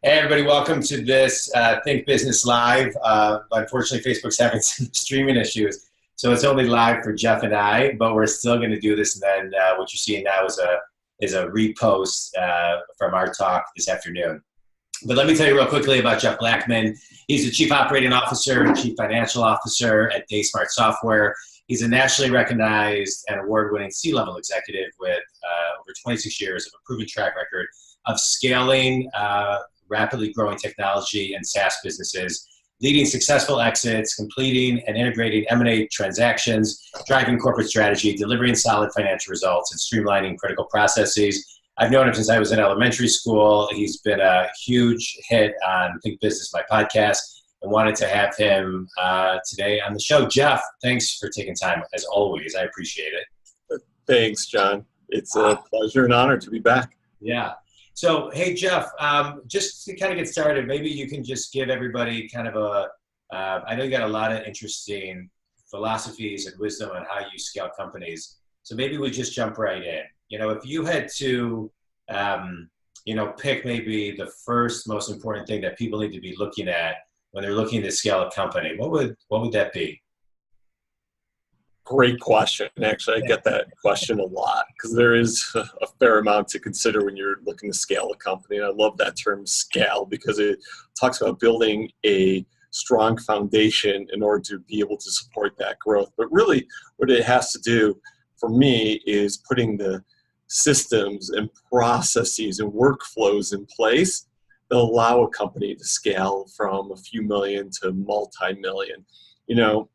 Hey everybody, welcome to this Think Business Live. Unfortunately, Facebook's having some streaming issues, so it's only live for Jeff and I, but we're still going to do this. And then what you're seeing now is a repost from our talk this afternoon. But let me tell you real quickly about Jeff Blackman. He's the Chief Operating Officer and Chief Financial Officer at DaySmart Software. He's a nationally recognized and award-winning C-level executive with over 26 years of a proven track record of scaling rapidly growing technology and SaaS businesses, leading successful exits, completing and integrating M&A transactions, driving corporate strategy, delivering solid financial results, and streamlining critical processes. I've known him since I was in elementary school. He's been a huge hit on Think Business, my podcast, and wanted to have him today on the show. Jeff, thanks for taking time, as always. I appreciate it. Thanks, John. It's a pleasure and honor to be back. Yeah. So, hey, Jeff, just to kind of get started, maybe you can just give everybody kind of I know you got a lot of interesting philosophies and wisdom on how you scale companies. So maybe we just jump right in. You know, if you had to, pick maybe the first most important thing that people need to be looking at when they're looking to scale a company, what would that be? Great question. Actually, I get that question a lot because there is a fair amount to consider when you're looking to scale a company. And I love that term scale because it talks about building a strong foundation in order to be able to support that growth. But really what it has to do for me is putting the systems and processes and workflows in place that allow a company to scale from a few million to multi-million. You know,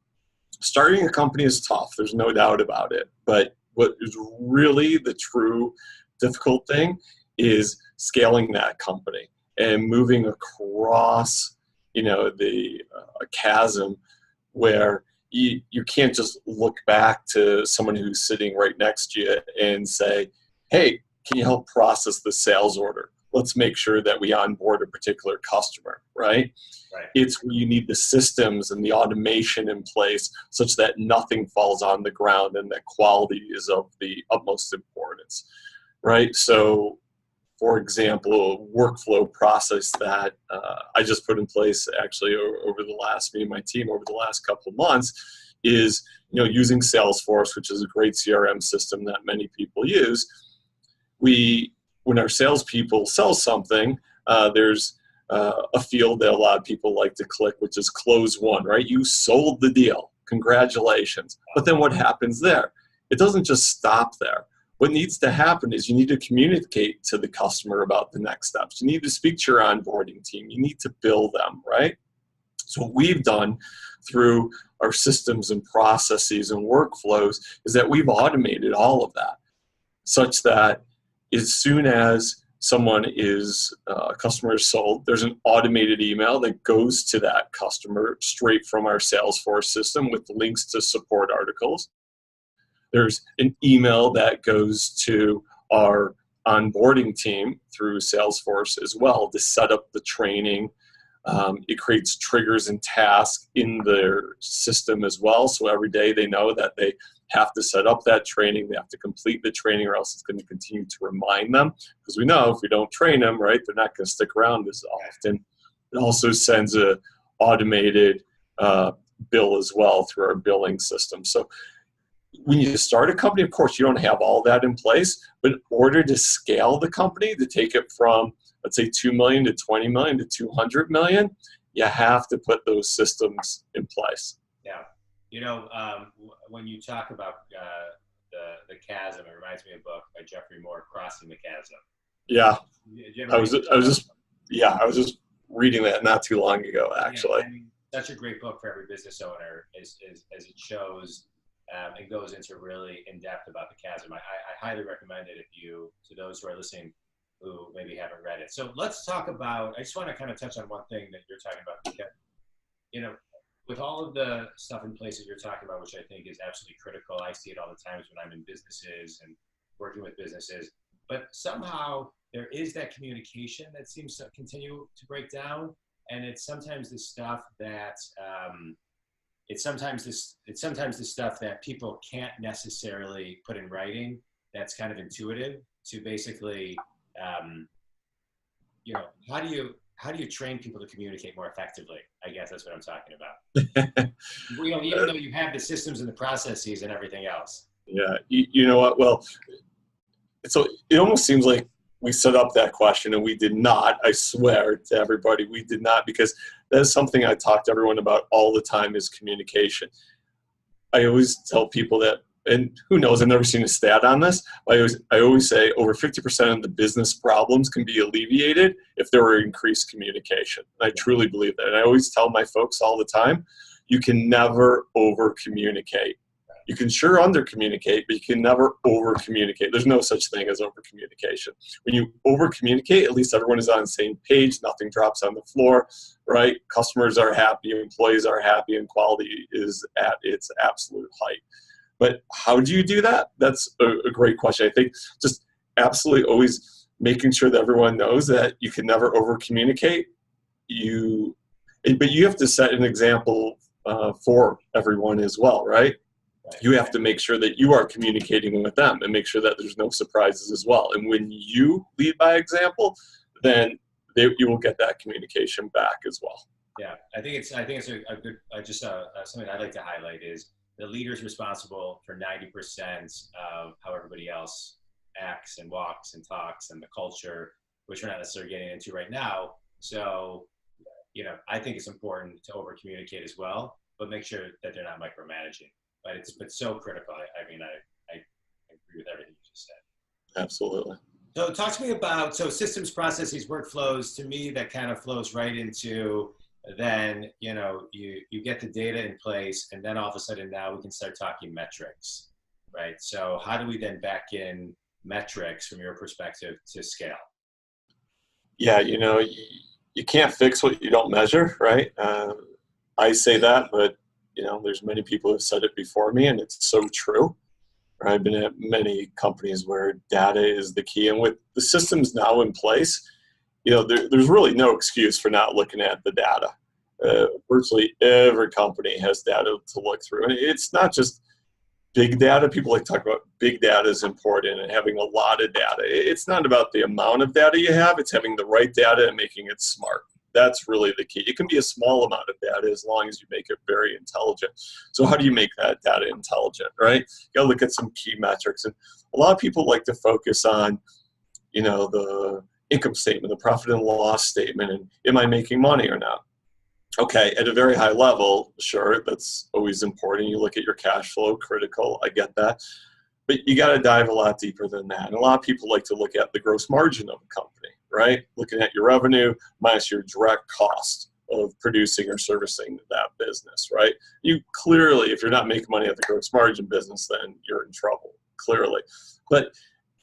starting a company is tough, there's no doubt about it. But what is really the true difficult thing is scaling that company and moving across, a chasm where you can't just look back to someone who's sitting right next to you and say, hey, can you help process the sales order? Let's make sure that we onboard a particular customer, right? It's where you need the systems and the automation in place such that nothing falls on the ground and that quality is of the utmost importance, right? So, for example, a workflow process that I just put in place actually over the last, me and my team over the last couple of months is, using Salesforce, which is a great CRM system that many people use. When our salespeople sell something, there's a field that a lot of people like to click, which is close one, right? You sold the deal. Congratulations. But then what happens there? It doesn't just stop there. What needs to happen is you need to communicate to the customer about the next steps. You need to speak to your onboarding team. You need to bill them, right? So what we've done through our systems and processes and workflows is that we've automated all of that such that as soon as a customer is sold, there's an automated email that goes to that customer straight from our Salesforce system with links to support articles. There's an email that goes to our onboarding team through Salesforce as well to set up the training. It creates triggers and tasks in their system as well. So every day they know that they have to set up that training, they have to complete the training, or else it's going to continue to remind them. Because we know if we don't train them, right, they're not going to stick around as often. It also sends a automated bill as well through our billing system. So when you start a company, of course, you don't have all that in place. But in order to scale the company, to take it from, let's say, 2 million to 20 million to 200 million, you have to put those systems in place. Yeah. When you talk about the chasm, it reminds me of a book by Jeffrey Moore, Crossing the Chasm. Yeah. I was just reading that not too long ago, actually. Yeah, such a great book for every business owner as it shows and goes into really in depth about the chasm. I highly recommend it to those who are listening who maybe haven't read it. So let's talk about, I just want to kind of touch on one thing that you're talking about, because, with all of the stuff in place that you're talking about, which I think is absolutely critical, I see it all the times when I'm in businesses and working with businesses, but somehow there is that communication that seems to continue to break down. And it's sometimes the stuff that, it's sometimes the stuff that people can't necessarily put in writing that's kind of intuitive to basically, how do you how do you train people to communicate more effectively? I guess that's what I'm talking about. Even though you have the systems and the processes and everything else. Yeah, you know what? Well, so it almost seems like we set up that question and we did not. I swear to everybody, we did not, because that is something I talk to everyone about all the time is communication. I always tell people that, and who knows, I've never seen a stat on this. I always say over 50% of the business problems can be alleviated if there were increased communication. And I truly believe that. And I always tell my folks all the time, you can never over communicate. You can sure under communicate, but you can never over communicate. There's no such thing as over communication. When you over communicate, at least everyone is on the same page, nothing drops on the floor, right? Customers are happy, employees are happy, and quality is at its absolute height. But how do you do that? That's a great question. I think just absolutely always making sure that everyone knows that you can never over communicate. But you have to set an example for everyone as well, right? You have to make sure that you are communicating with them and make sure that there's no surprises as well. And when you lead by example, then you will get that communication back as well. Yeah, I think it's a good, something I'd like to highlight is the leader's responsible for 90% of how everybody else acts and walks and talks and the culture, which we're not necessarily getting into right now. So, I think it's important to over communicate as well, but make sure that they're not micromanaging. But it's so critical. I agree with everything you just said. Absolutely. So talk to me about, systems, processes, workflows. To me, that kind of flows right into then, you get the data in place, and then all of a sudden now we can start talking metrics, right? So how do we then back in metrics from your perspective to scale? Yeah, you can't fix what you don't measure, right? I say that, but there's many people who have said it before me, and it's so true. I've been at many companies where data is the key, and with the systems now in place, there's really no excuse for not looking at the data. Virtually every company has data to look through, and it's not just big data. People like to talk about big data is important and having a lot of data. It's not about the amount of data you have; it's having the right data and making it smart. That's really the key. It can be a small amount of data as long as you make it very intelligent. So how do you make that data intelligent, right? You got to look at some key metrics. And a lot of people like to focus on, the income statement, the profit and loss statement, and am I making money or not? Okay, at a very high level, sure, that's always important. You look at your cash flow, critical, I get that. But you got to dive a lot deeper than that. And a lot of people like to look at the gross margin of a company, right? Looking at your revenue minus your direct cost of producing or servicing that business, right? You clearly, if you're not making money at the gross margin business, then you're in trouble, clearly. But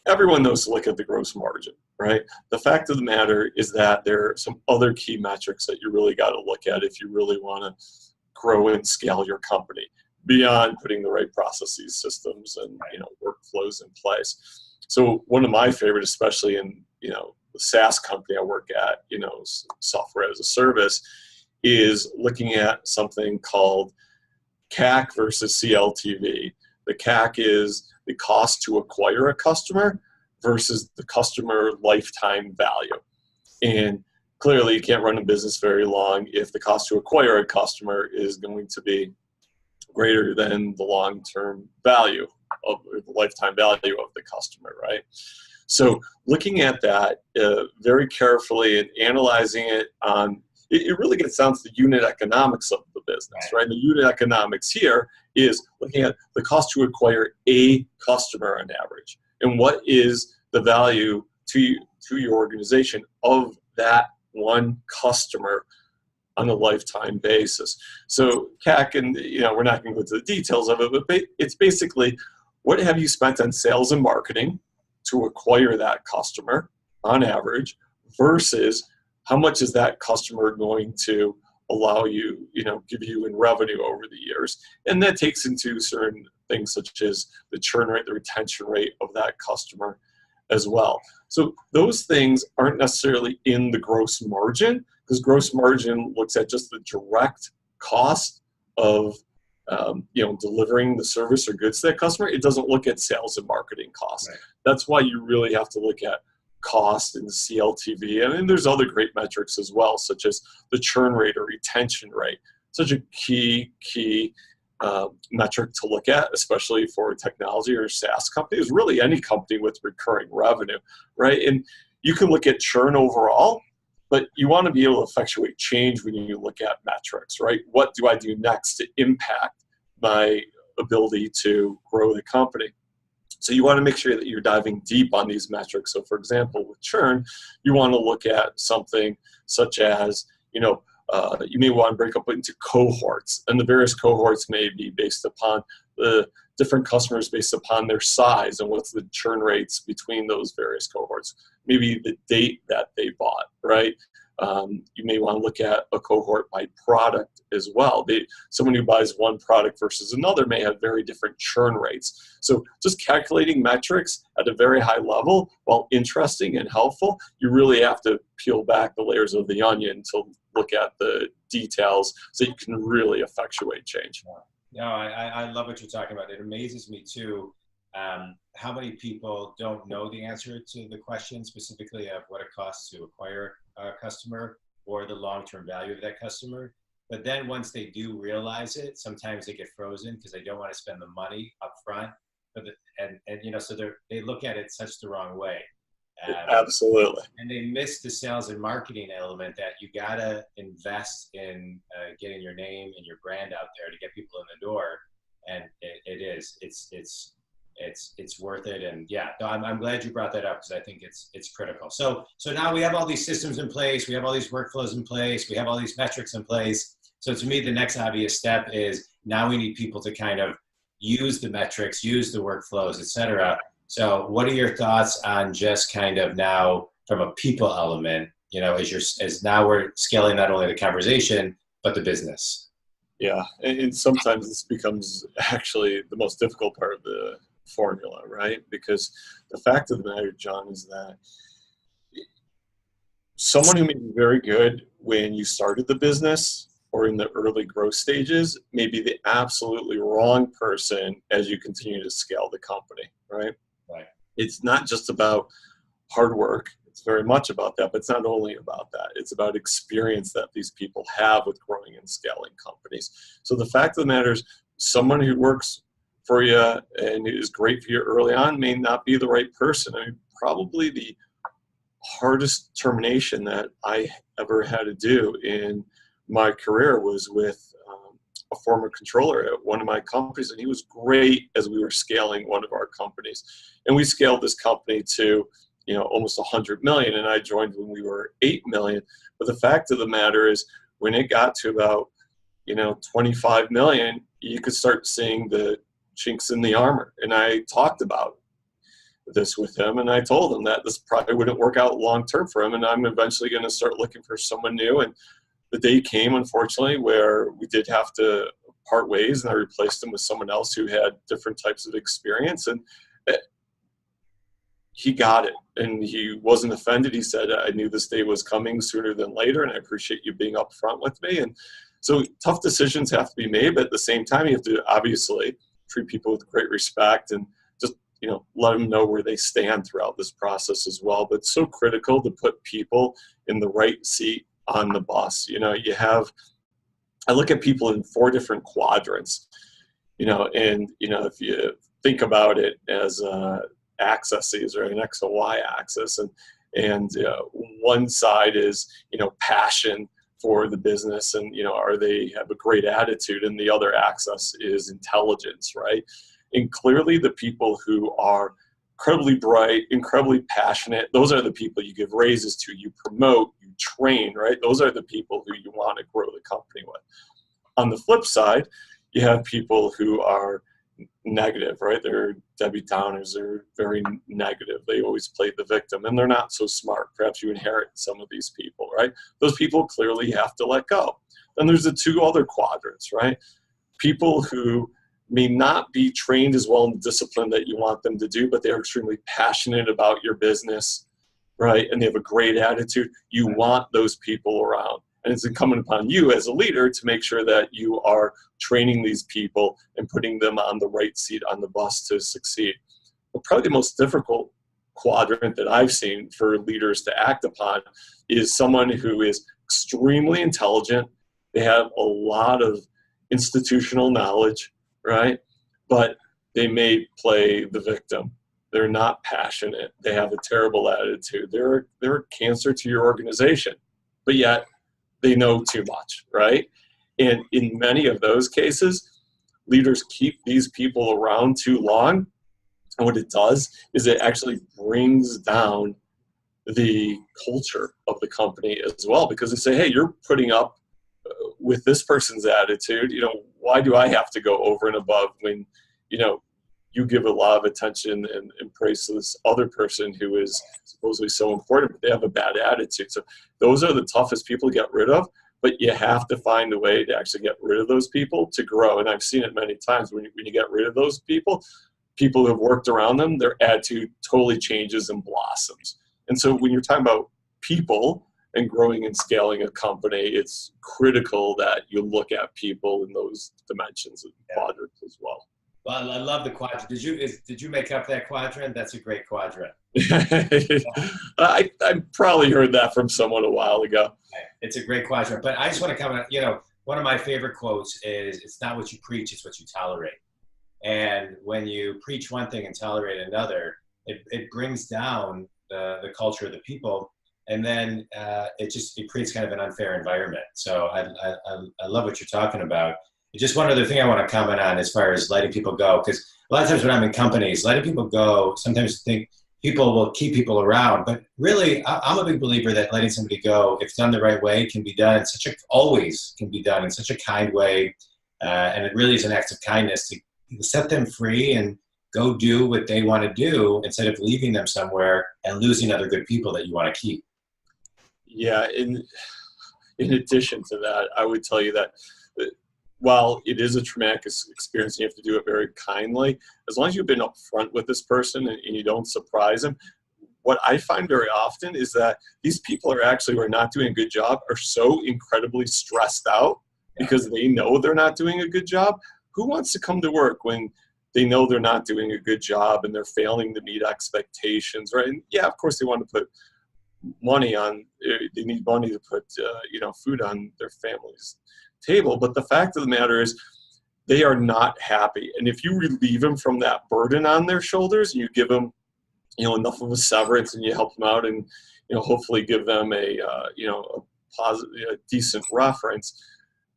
everyone knows to look at the gross margin, right? The fact of the matter is that there are some other key metrics that you really got to look at if you really want to grow and scale your company, beyond putting the right processes, systems, and workflows in place. So one of my favorite, especially in the SaaS company I work at, software as a service, is looking at something called CAC versus CLTV. The CAC is the cost to acquire a customer versus the customer lifetime value. And clearly, you can't run a business very long if the cost to acquire a customer is going to be greater than the long-term value of the lifetime value of the customer, right? So looking at that very carefully and analyzing it it really gets down to the unit economics of the business, right? The unit economics here is looking at the cost to acquire a customer on average, and what is the value to your organization of that one customer on a lifetime basis. So CAC, and we're not going to go into the details of it, but it's basically what have you spent on sales and marketing to acquire that customer on average versus how much is that customer going to allow you, give you in revenue over the years. And that takes into certain things such as the churn rate, the retention rate of that customer as well. So those things aren't necessarily in the gross margin, because gross margin looks at just the direct cost of delivering the service or goods to that customer. It doesn't look at sales and marketing costs. Right. That's why you really have to look at cost and CLTV. And then there's other great metrics as well, such as the churn rate or retention rate. Such a key metric to look at, especially for technology or SaaS companies, really any company with recurring revenue, right? And you can look at churn overall, but you want to be able to effectuate change when you look at metrics, right? What do I do next to impact my ability to grow the company? So you want to make sure that you're diving deep on these metrics. So for example, with churn, you want to look at something such as, you may want to break up into cohorts, and the various cohorts may be based upon the different customers based upon their size and what's the churn rates between those various cohorts. Maybe the date that they bought, right? You may want to look at a cohort by product as well. Someone who buys one product versus another may have very different churn rates. So just calculating metrics at a very high level, while interesting and helpful, you really have to peel back the layers of the onion to look at the details so you can really effectuate change. No, I love what you're talking about. It amazes me too how many people don't know the answer to the question specifically of what it costs to acquire a customer or the long-term value of that customer. But then once they do realize it, sometimes they get frozen because they don't want to spend the money up front. So they look at it such the wrong way. Absolutely. And they miss the sales and marketing element that you gotta invest in getting your name and your brand out there to get people in the door. And it's worth it. And yeah, no, I'm glad you brought that up because I think it's critical. So now we have all these systems in place, we have all these workflows in place, we have all these metrics in place. So to me, the next obvious step is now we need people to kind of use the metrics, use the workflows, et cetera. So what are your thoughts on just kind of now from a people element, as now we're scaling not only the conversation, but the business? Yeah, and sometimes this becomes actually the most difficult part of the formula, right? Because the fact of the matter, John, is that someone who may be very good when you started the business or in the early growth stages may be the absolutely wrong person as you continue to scale the company, right? Right. It's not just about hard work. It's very much about that, but it's not only about that. It's about experience that these people have with growing and scaling companies. So the fact of the matter is, someone who works for you and is great for you early on may not be the right person. I mean, probably the hardest termination that I ever had to do in my career was with a former controller at one of my companies, and he was great as we were scaling one of our companies. And we scaled this company to, almost 100 million, and I joined when we were 8 million. But the fact of the matter is, when it got to about, 25 million, you could start seeing the chinks in the armor. And I talked about this with him, and I told him that this probably wouldn't work out long term for him, and I'm eventually going to start looking for someone new. And the day came, unfortunately, where we did have to part ways, and I replaced him with someone else who had different types of experience. And he got it, and he wasn't offended. He said, I knew this day was coming sooner than later, and I appreciate you being upfront with me. And so tough decisions have to be made, but at the same time, you have to obviously treat people with great respect and just, let them know where they stand throughout this process as well. But it's so critical to put people in the right seat on the bus. I look at people in 4 different quadrants, and, if you think about it as axes, or an X and Y axis, and one side is, passion for the business, and, are they have a great attitude, and the other axis is intelligence, right? And clearly the people who are incredibly bright, incredibly passionate, those are the people you give raises to, you promote, you train, right? Those are the people who you want to grow the company with. On the flip side, you have people who are negative, right? They're Debbie Downers, they're very negative. They always play the victim, and they're not so smart. Perhaps you inherit some of these people, right? Those people clearly have to let go. Then there's the 2 other quadrants, right? People who may not be trained as well in the discipline that you want them to do, but they're extremely passionate about your business, right? And they have a great attitude. You want those people around. And it's incumbent upon you as a leader to make sure that you are training these people and putting them on the right seat on the bus to succeed. But probably the most difficult quadrant that I've seen for leaders to act upon is someone who is extremely intelligent. They have a lot of institutional knowledge, right? But they may play the victim. They're not passionate. They have a terrible attitude. They're a cancer to your organization, but yet they know too much, right? And in many of those cases, leaders keep these people around too long. And what it does is it actually brings down the culture of the company as well, because they say, hey, you're putting up with this person's attitude. Why do I have to go over and above when, you give a lot of attention and praise to this other person who is supposedly so important, but they have a bad attitude. So those are the toughest people to get rid of, but you have to find a way to actually get rid of those people to grow. And I've seen it many times when you get rid of those people who have worked around them, their attitude totally changes and blossoms. And so when you're talking about people and growing and scaling a company, it's critical that you look at people in those dimensions and quadrants as well. Well, I love the quadrant. Did you make up that quadrant? That's a great quadrant. I probably heard that from someone a while ago. It's a great quadrant. But I just want to comment, one of my favorite quotes is, it's not what you preach, it's what you tolerate. And when you preach one thing and tolerate another, it brings down the culture of the people. And then it creates kind of an unfair environment. So I love what you're talking about. Just one other thing I want to comment on as far as letting people go, because a lot of times when I'm in companies, letting people go, sometimes I think people will keep people around, but really I'm a big believer that letting somebody go, if done the right way, can be done always can be done in such a kind way. And it really is an act of kindness to set them free and go do what they want to do instead of leaving them somewhere and losing other good people that you want to keep. Yeah, in addition to that, I would tell you that while it is a traumatic experience, you have to do it very kindly. As long as you've been upfront with this person and you don't surprise them, what I find very often is that these people who are not doing a good job are so incredibly stressed out because they know they're not doing a good job. Who wants to come to work when they know they're not doing a good job and they're failing to meet expectations, right? And yeah, of course they want to put money on, they need money to put, food on their families' table. But the fact of the matter is they are not happy. And if you relieve them from that burden on their shoulders, and you give them, enough of a severance and you help them out and, hopefully give them a positive, decent reference,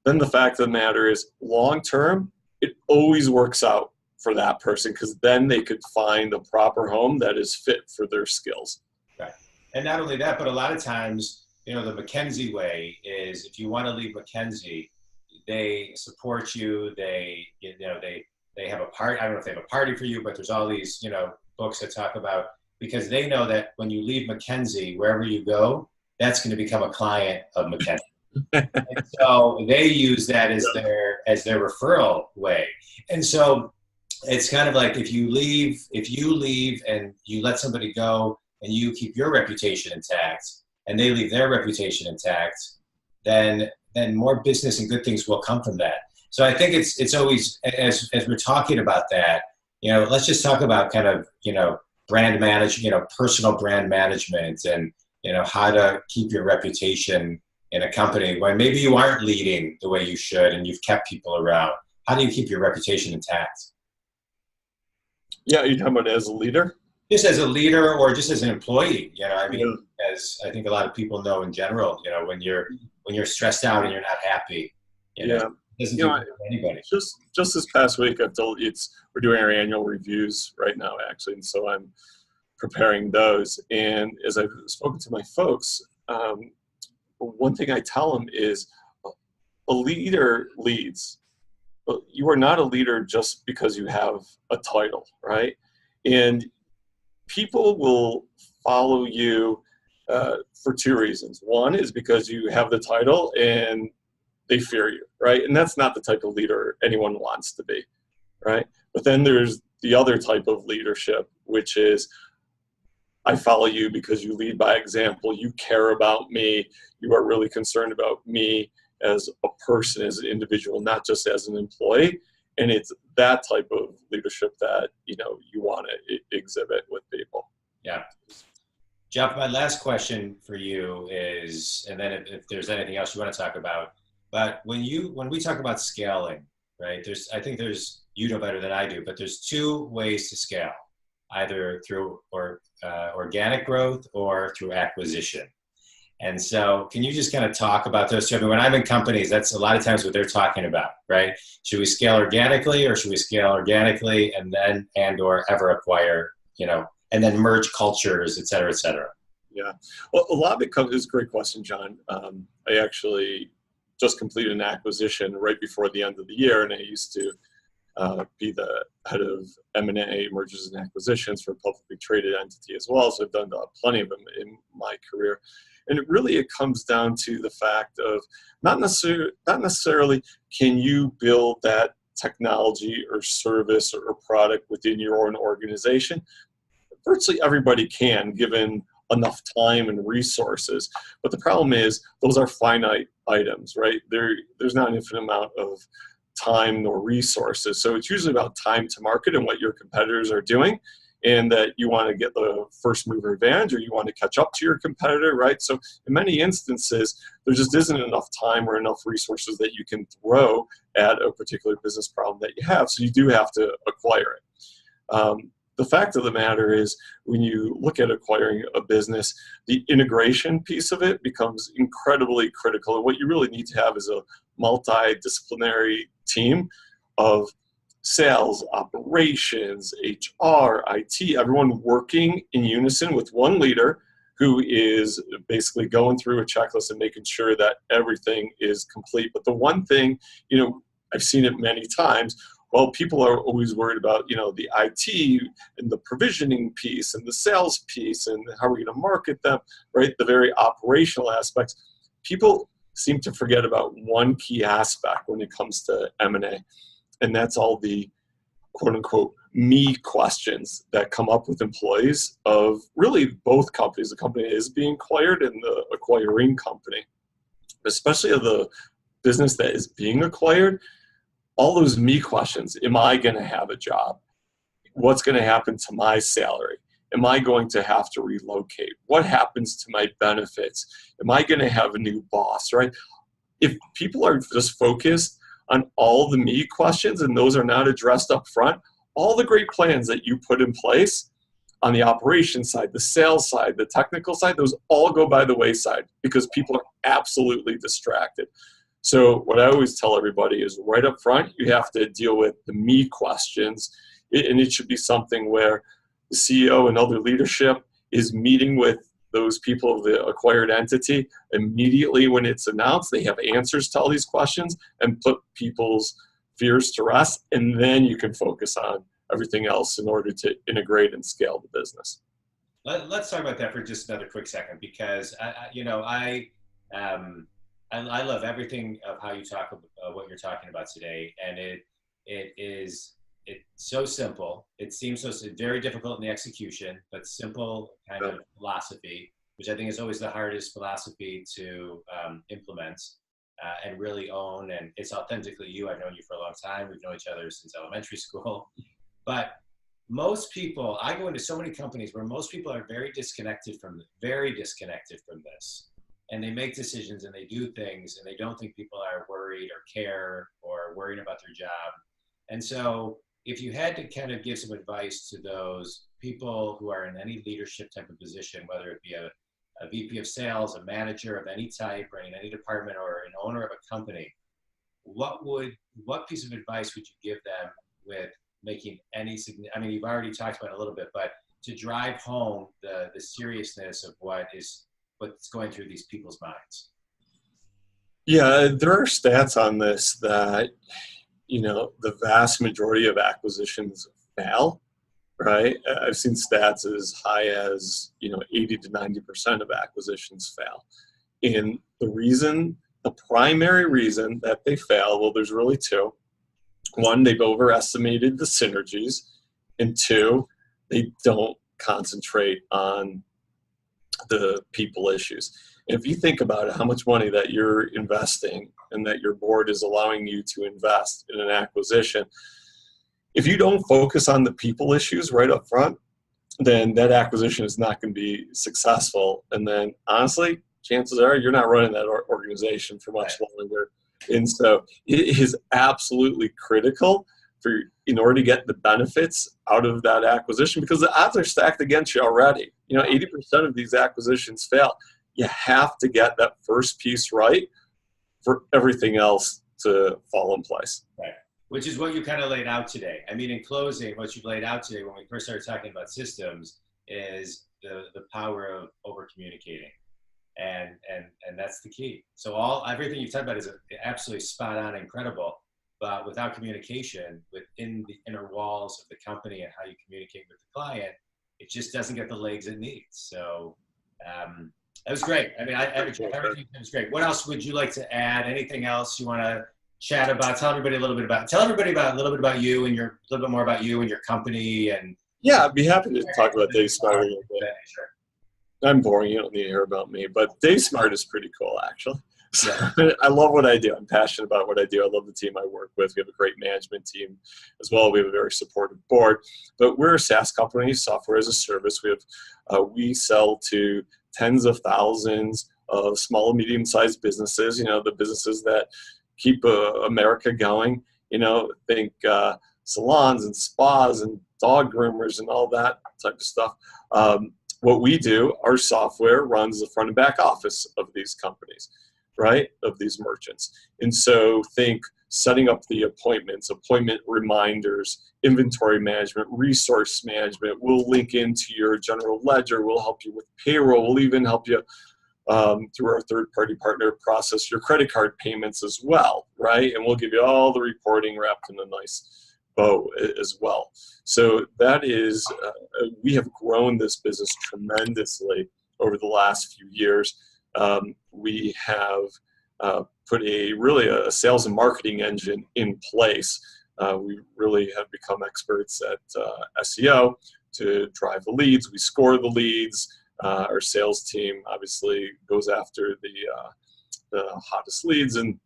then the fact of the matter is long-term, it always works out for that person because then they could find a proper home that is fit for their skills. Right. And not only that, but a lot of times, the McKinsey way is if you want to leave McKinsey, they support you. They have a party. I don't know if they have a party for you, but there's all these, books that talk about, because they know that when you leave McKinsey, wherever you go, that's going to become a client of McKinsey. And so they use that as their referral way. And so it's kind of like if you leave and you let somebody go and you keep your reputation intact and they leave their reputation intact, then more business and good things will come from that. So I think it's always, as we're talking about that, let's just talk about kind of, brand management, personal brand management and, how to keep your reputation in a company when maybe you aren't leading the way you should and you've kept people around. How do you keep your reputation intact? Yeah, you're talking about as a leader? Just as a leader or just as an employee, as I think a lot of people know in general, when you're stressed out and you're not happy, it doesn't do anybody. Just this past week, we're doing our annual reviews right now, actually, and so I'm preparing those. And as I've spoken to my folks, one thing I tell them is a leader leads. You are not a leader just because you have a title, right? And people will follow you for two reasons. One is because you have the title and they fear you, right? And that's not the type of leader anyone wants to be, right? But then there's the other type of leadership, which is I follow you because you lead by example. You care about me. You are really concerned about me as a person, as an individual, not just as an employee. And it's that type of leadership that, you want to exhibit with people. Yeah. Jeff, my last question for you is, and then if there's anything else you want to talk about, but when we talk about scaling, right? I think there's, you know better than I do, but there's two ways to scale, either through organic growth or through acquisition. And so, can you just kind of talk about those two? I mean, when I'm in companies, that's a lot of times what they're talking about, right? Should we scale organically, or should we scale organically and/or ever acquire, and then merge cultures, et cetera, et cetera? Yeah. Well, a lot of it comes, it's a great question, John. I actually just completed an acquisition right before the end of the year, and I used to be the head of M&A, mergers and acquisitions, for a publicly traded entity as well. So I've done plenty of them in my career. And it comes down to the fact of not necessarily can you build that technology or service or product within your own organization. Virtually everybody can, given enough time and resources. But the problem is those are finite items, right? There's not an infinite amount of time nor resources. So it's usually about time to market and what your competitors are doing, and that you want to get the first mover advantage, or you want to catch up to your competitor, right? So in many instances, there just isn't enough time or enough resources that you can throw at a particular business problem that you have. So you do have to acquire it. The fact of the matter is, when you look at acquiring a business, the integration piece of it becomes incredibly critical. And what you really need to have is a multidisciplinary team of sales, operations, HR, IT, everyone working in unison with one leader who is basically going through a checklist and making sure that everything is complete. But the one thing, I've seen it many times, well, people are always worried about, the IT and the provisioning piece and the sales piece and how are we going to market them, right? The very operational aspects. People seem to forget about one key aspect when it comes to M&A, and that's all the quote-unquote me questions that come up with employees of really both companies. The company is being acquired and the acquiring company, especially of the business that is being acquired. All those me questions: am I going to have a job? What's going to happen to my salary? Am I going to have to relocate? What happens to my benefits? Am I going to have a new boss, right? If people are just focused on all the me questions and those are not addressed up front, all the great plans that you put in place on the operations side, the sales side, the technical side, those all go by the wayside because people are absolutely distracted. So what I always tell everybody is, right up front, you have to deal with the me questions, and it should be something where the CEO and other leadership is meeting with those people of the acquired entity immediately when it's announced. They have answers to all these questions and put people's fears to rest, and then you can focus on everything else in order to integrate and scale the business. Let's talk about that for just another quick second, because I love everything of how you talk about what you're talking about today, and it's so simple. It seems so very difficult in the execution, but simple kind of philosophy, which I think is always the hardest philosophy to implement and really own. And it's authentically you. I've known you for a long time. We've known each other since elementary school. But most people, I go into so many companies where most people are very disconnected from this. And they make decisions and they do things and they don't think people are worried or care or worrying about their job. And so if you had to kind of give some advice to those people who are in any leadership type of position, whether it be a VP of sales, a manager of any type, or in any department, or an owner of a company, what piece of advice would you give them with making any I mean, you've already talked about it a little bit, but to drive home the seriousness of what's going through these people's minds? Yeah, there are stats on this that, the vast majority of acquisitions fail, right? I've seen stats as high as, 80 to 90% of acquisitions fail. And the primary reason that they fail, well, there's really two. One, they've overestimated the synergies. And two, they don't concentrate on the people issues. And if you think about it, how much money that you're investing and that your board is allowing you to invest in an acquisition, if you don't focus on the people issues right up front, then that acquisition is not going to be successful. And then honestly, chances are you're not running that organization for much longer. And so it is absolutely critical for, in order to get the benefits out of that acquisition, because the odds are stacked against you already. 80% of these acquisitions fail. You have to get that first piece right for everything else to fall in place. Right. Which is what you kind of laid out today. I mean, in closing, what you've laid out today when we first started talking about systems is the power of over communicating. And that's the key. So everything you've talked about is absolutely spot on, incredible. But without communication within the inner walls of the company and how you communicate with the client, it just doesn't get the legs it needs. So that was great. I mean, everything was great. What else would you like to add? Anything else you want to chat about? Tell everybody a little bit about you and a little bit more about you and your company. And yeah, I'd be happy to talk about Dave Smart a little bit. Sure. I'm boring. You don't need to hear about me, but Dave Smart is pretty cool, actually. So, I love what I do. I'm passionate about what I do. I love the team I work with. We have a great management team as well. We have a very supportive board. But we're a SaaS company, software as a service. We sell to tens of thousands of small and medium-sized businesses. The businesses that keep America going. Think salons and spas and dog groomers and all that type of stuff. What we do, our software runs the front and back office of these companies, right, of these merchants. And so think setting up the appointments, appointment reminders, inventory management, resource management. We'll link into your general ledger. We'll help you with payroll. We'll even help you through our third-party partner process your credit card payments as well, right? And we'll give you all the reporting wrapped in a nice bow as well. So that is, we have grown this business tremendously over the last few years. We have put a sales and marketing engine in place. We really have become experts at SEO to drive the leads. We score the leads. Our sales team obviously goes after the hottest leads, and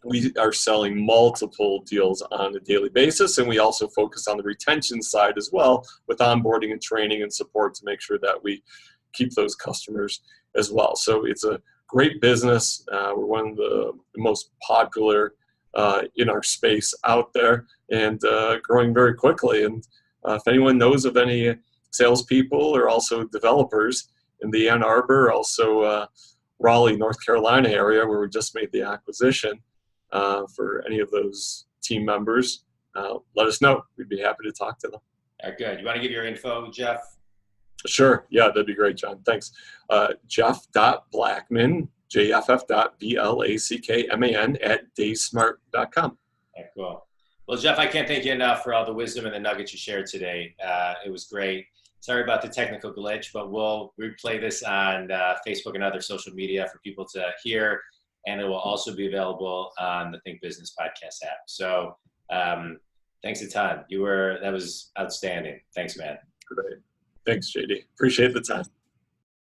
we are selling multiple deals on a daily basis. And we also focus on the retention side as well with onboarding and training and support to make sure that we keep those customers as well. So it's a great business. We're one of the most popular in our space out there, and growing very quickly. And if anyone knows of any salespeople or also developers in the Ann Arbor, also Raleigh, North Carolina area where we just made the acquisition, for any of those team members, let us know. We'd be happy to talk to them. Good. You want to give your info, Jeff? Sure. Yeah, that'd be great, John. Thanks. Jeff.Blackman, JFF.BLACKMAN @davesmart.com. Okay, cool. Well, Jeff, I can't thank you enough for all the wisdom and the nuggets you shared today. It was great. Sorry about the technical glitch, but we'll replay this on Facebook and other social media for people to hear, and it will also be available on the Think Business podcast app. So thanks a ton. That was outstanding. Thanks, man. Great. Thanks, JD. Appreciate the time.